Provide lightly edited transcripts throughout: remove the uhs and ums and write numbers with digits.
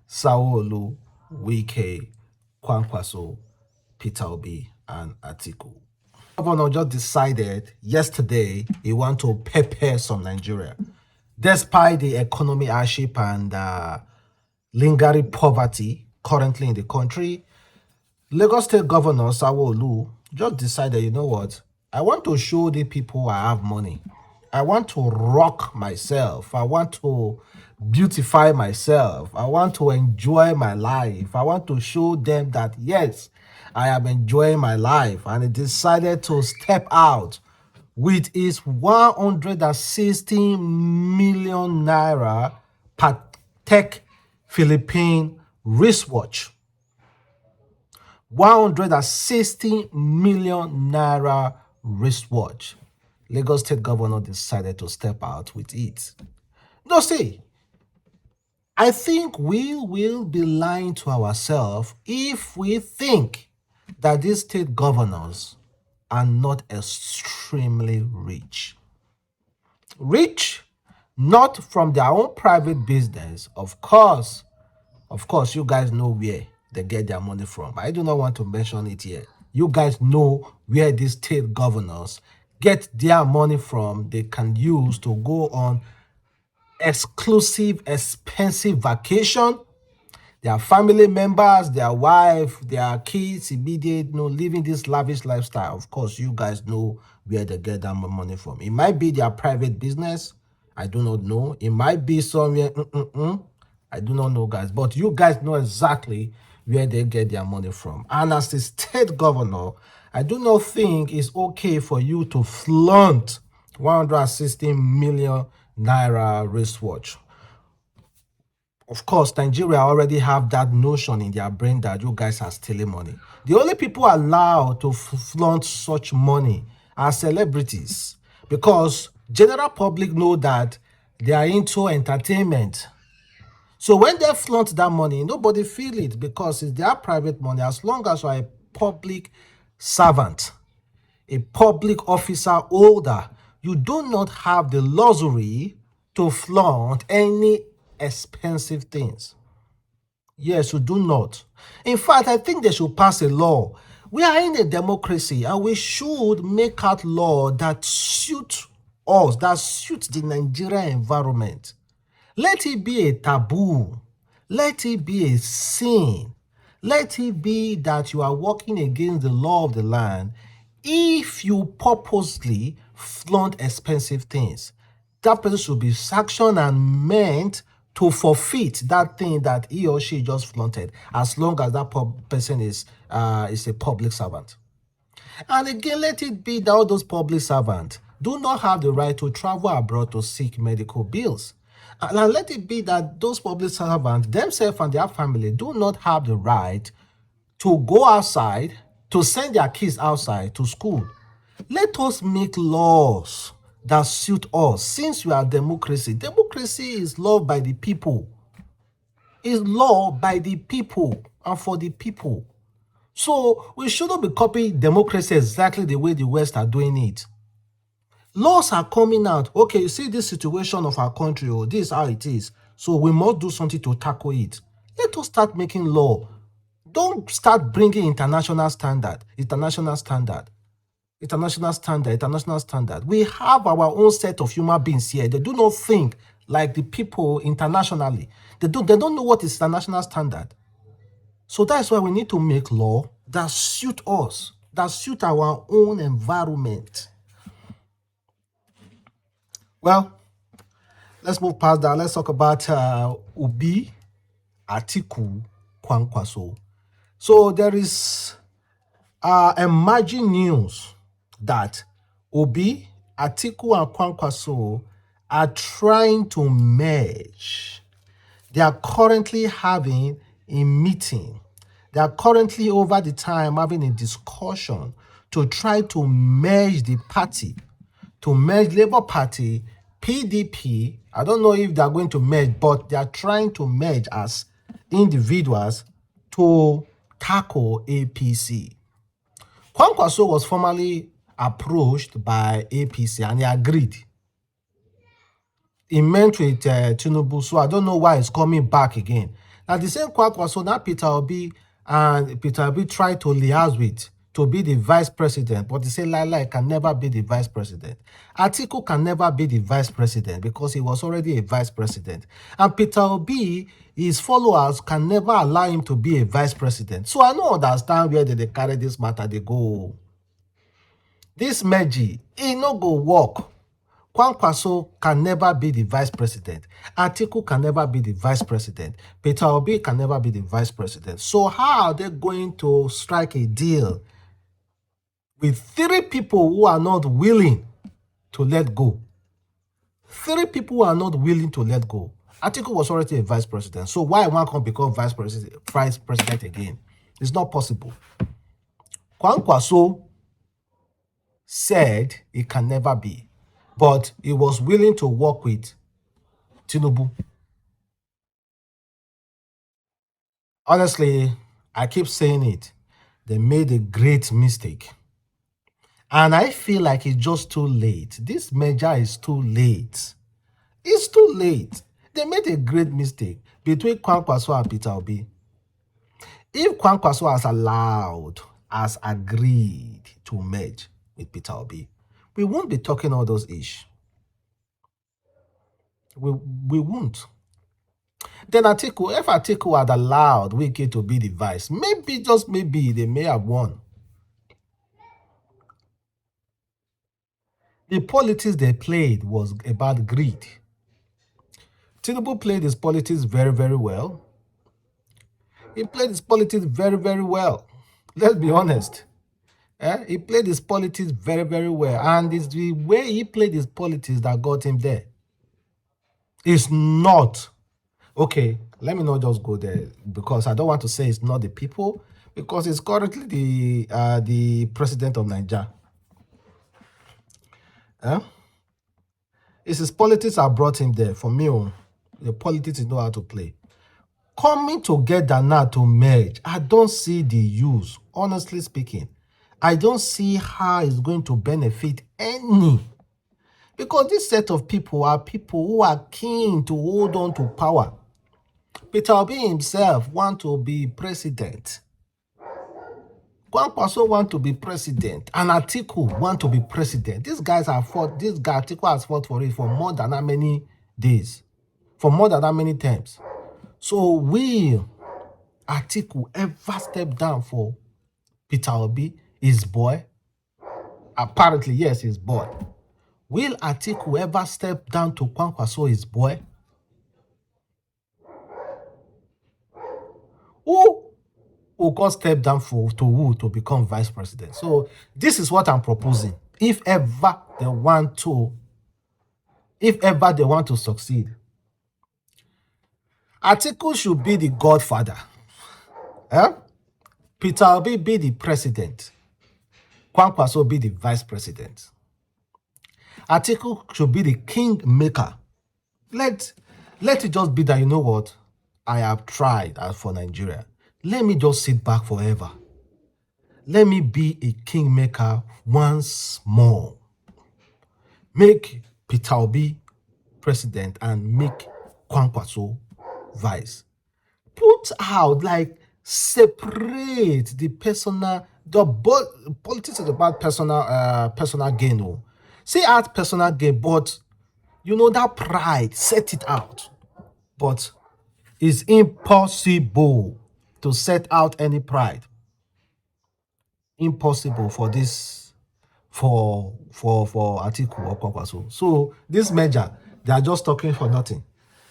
Sanwo olu, Wike, Kwankwaso, Peter Obi, and Atiku. Governor just decided yesterday he want to pepper some Nigeria. Despite the economy hardship and lingering poverty currently in the country, Lagos State Governor Sanwo olu just decided, you know what? I want to show the people I have money. I want to rock myself. I want to beautify myself. I want to enjoy my life. I want to show them that, yes, I am enjoying my life. And he decided to step out with his 160 million naira Patek Philippine wristwatch. 160 million naira wristwatch. Lagos State Governor decided to step out with it. No, see, I think we will be lying to ourselves if we think that these state governors are not extremely rich. Rich, not from their own private business, of course. Of course, you guys know where they get their money from. I do not want to mention it here. You guys know where these state governors get their money from. They can use to go on exclusive, expensive vacation. Their family members, their wife, their kids, immediate, living this lavish lifestyle. Of course, you guys know where they get that money from. It might be their private business. I do not know. It might be somewhere. I do not know, guys. But you guys know exactly where they get their money from. And as the state governor, I do not think it's okay for you to flaunt 160 million naira wristwatch. Of course, Nigeria already have that notion in their brain that you guys are stealing money. The only people allowed to flaunt such money are celebrities, because general public know that they are into entertainment. So when they flaunt that money, nobody feel it because it's their private money. As long as you are a public servant, a public officer holder, you do not have the luxury to flaunt any expensive things. Yes, you do not. In fact, I think they should pass a law. We are in a democracy and we should make out law that suit us, that suit the Nigerian environment. Let it be a taboo. Let it be a sin. Let it be that you are working against the law of the land if you purposely flaunt expensive things. That person should be sanctioned and meant to forfeit that thing that he or she just flaunted, as long as that person is a public servant. And again, let it be that all those public servants do not have the right to travel abroad to seek medical bills. And let it be that those public servants themselves and their family do not have the right to go outside, to send their kids outside to school. Let us make laws that suit us. Since we are democracy, democracy is loved by the people. It's law by the people and for the people. So we shouldn't be copying democracy exactly the way the West are doing it. Laws are coming out. Okay, you see this situation of our country, or this is how it is. So we must do something to tackle it. Let us start making law. Don't start bringing international standard. We have our own set of human beings here. They do not think like the people internationally. They don't know what is international standard. So that's why we need to make law that suit us, that suit our own environment. Well, let's move past that. Let's talk about Obi, Atiku, Kwankwaso. So there is emerging news that Obi, Atiku, and Kwankwaso are trying to merge. They are currently having a meeting. They are currently over the time having a discussion to try to merge the party, to merge Labour Party, PDP. I don't know if they are going to merge, but they are trying to merge as individuals to tackle APC. Kwankwaso was formally approached by APC and he agreed. He meant with Tinubu, so I don't know why it's coming back again. Now the same Kwakwaso, now Peter Obi and Peter Obi tried to liaise with to be the vice president, but they say Laila can never be the vice president. Atiku can never be the vice president because he was already a vice president. And Peter Obi, his followers can never allow him to be a vice president. So I don't understand where they carry this matter, they go. This merge, it no go work. Kwankwaso can never be the vice president. Atiku can never be the vice president. Peter Obi can never be the vice president. So how are they going to strike a deal with 3 people who are not willing to let go? 3 people who are not willing to let go. Atiku was already a vice president. So why one can't become vice president again? It's not possible. Kwankwaso said it can never be, but he was willing to work with Tinubu. Honestly, I keep saying it. They made a great mistake. And I feel like it's just too late. This merger is too late. It's too late. They made a great mistake between Kwankwaso and Peter Obi. If Kwankwaso has agreed to merge with Peter Obi, we won't be talking all those ish. We won't. Then Atiku, if Atiku had allowed Wike to be the vice, maybe, just maybe, they may have won. The politics they played was about greed. Tinubu played his politics very, very well. He played his politics very, very well. Let's be honest. He played his politics very, very well. And it's the way he played his politics that got him there. It's not. Okay, let me not just go there because I don't want to say it's not the people, because it's currently the president of Nigeria. It's his politics that brought him there. For me, the politics is know how to play. Coming together now to merge, I don't see the use. Honestly speaking, I don't see how it's going to benefit any. Because this set of people are people who are keen to hold on to power. Peter Obi himself wants to be president. Kwankwaso wants to be president. And Atiku wants to be president. These guys have fought. This guy, Atiku, has fought for it for more than how many days? For more than how many times? So will Atiku ever step down for Peter Obi, his boy? Apparently, yes, his boy. Will Atiku ever step down to Kwankwaso, his boy? Who will go step down to who to become vice president? So this is what I'm proposing. If ever they want to succeed, Atiku should be the godfather. Peter Obi be the president. Kwankwaso be the vice president. Atiku should be the king maker. Let it just be that, you know what, I have tried for Nigeria. Let me just sit back forever. Let me be a king maker once more. Make Peter Obi president and make Kwankwaso vice. Put out, like, separate the personal. The politics is about personal gain. Oh. Say out personal gain, but you know that pride, set it out. But it's impossible to set out any pride. Impossible for this, for Atiku or Kwankwaso. So this merger, they are just talking for nothing.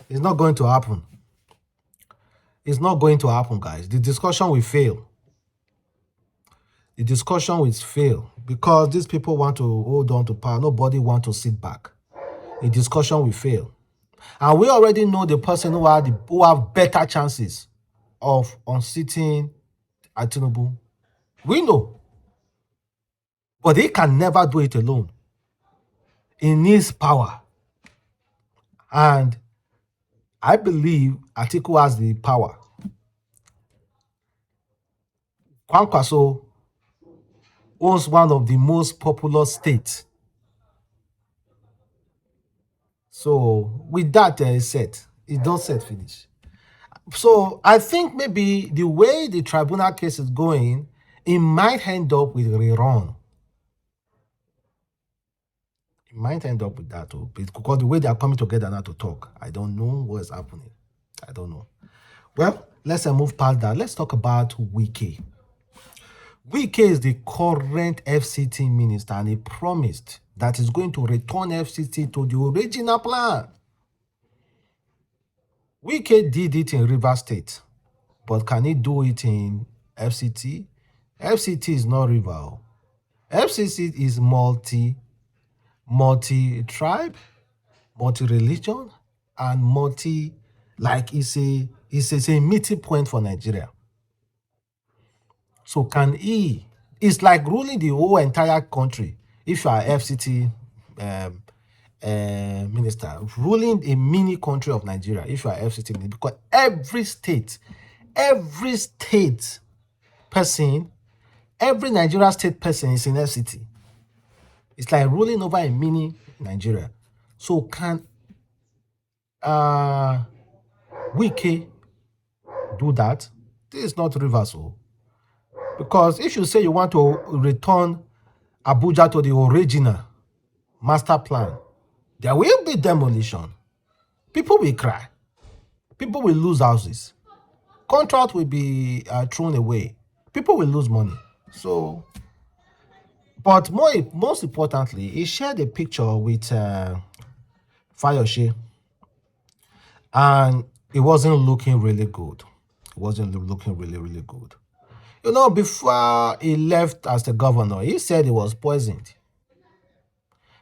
It's not going to happen. It's not going to happen, guys. The discussion will fail. The discussion will fail because these people want to hold on to power. Nobody want to sit back. The discussion will fail. And we already know the person who have better chances of unseating Tinubu. We know. But he can never do it alone. He needs power. And I believe Atiku has the power. Kwankwaso owns one of the most populous states. So with that, it's set. It don't set finish. So I think maybe the way the tribunal case is going, it might end up with rerun. It might end up with that too, because the way they are coming together now to talk, I don't know what's happening. I don't know. Well, let's move past that. Let's talk about Wike. Wike is the current FCT minister, and he promised that he's going to return FCT to the original plan. Wike did it in Rivers State, but can he do it in FCT? FCT is not rival. FCT is multi-tribe, multi-religion, and it's a meeting point for Nigeria. So can he? It's like ruling the whole entire country. If you are FCT minister, ruling a mini country of Nigeria, if you are FCT minister, because every state person, every Nigeria state person is in FCT. It's like ruling over a mini Nigeria. So can Wike do that? This is not reversal. Because if you say you want to return Abuja to the original master plan, there will be demolition. People will cry. People will lose houses. Contract will be thrown away. People will lose money. So, but most importantly, he shared a picture with Fayoshe, and it wasn't looking really good. It wasn't looking really, really good. You know, before he left as the governor, he said he was poisoned.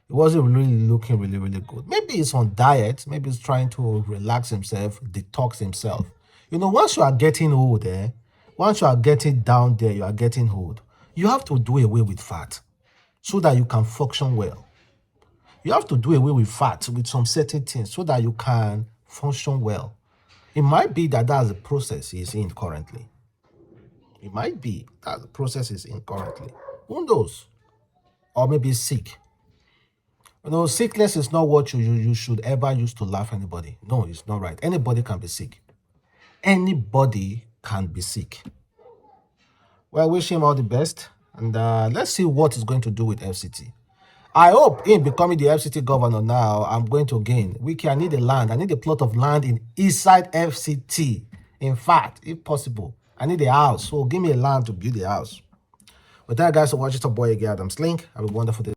It wasn't really looking really, really good. Maybe he's on diet. Maybe he's trying to relax himself, detox himself. You know, once you are getting old, once you are getting down there, you are getting old, you have to do away with fat so that you can function well. You have to do away with fat with some certain things so that you can function well. It might be that that's the process he's in currently. It might be that the process is in currently. Who knows? Or maybe sick. You know, sickness is not what you should ever use to laugh anybody. No, it's not right. Anybody can be sick. Anybody can be sick. Well, I wish him all the best. And let's see what he's going to do with FCT. I hope in becoming the FCT governor now, I'm going to gain. I need a land. I need a plot of land in Eastside FCT. In fact, if possible, I need a house. So give me a land to build a house. With that, guys, so watch it, boy again, Adamslink. Have a wonderful day.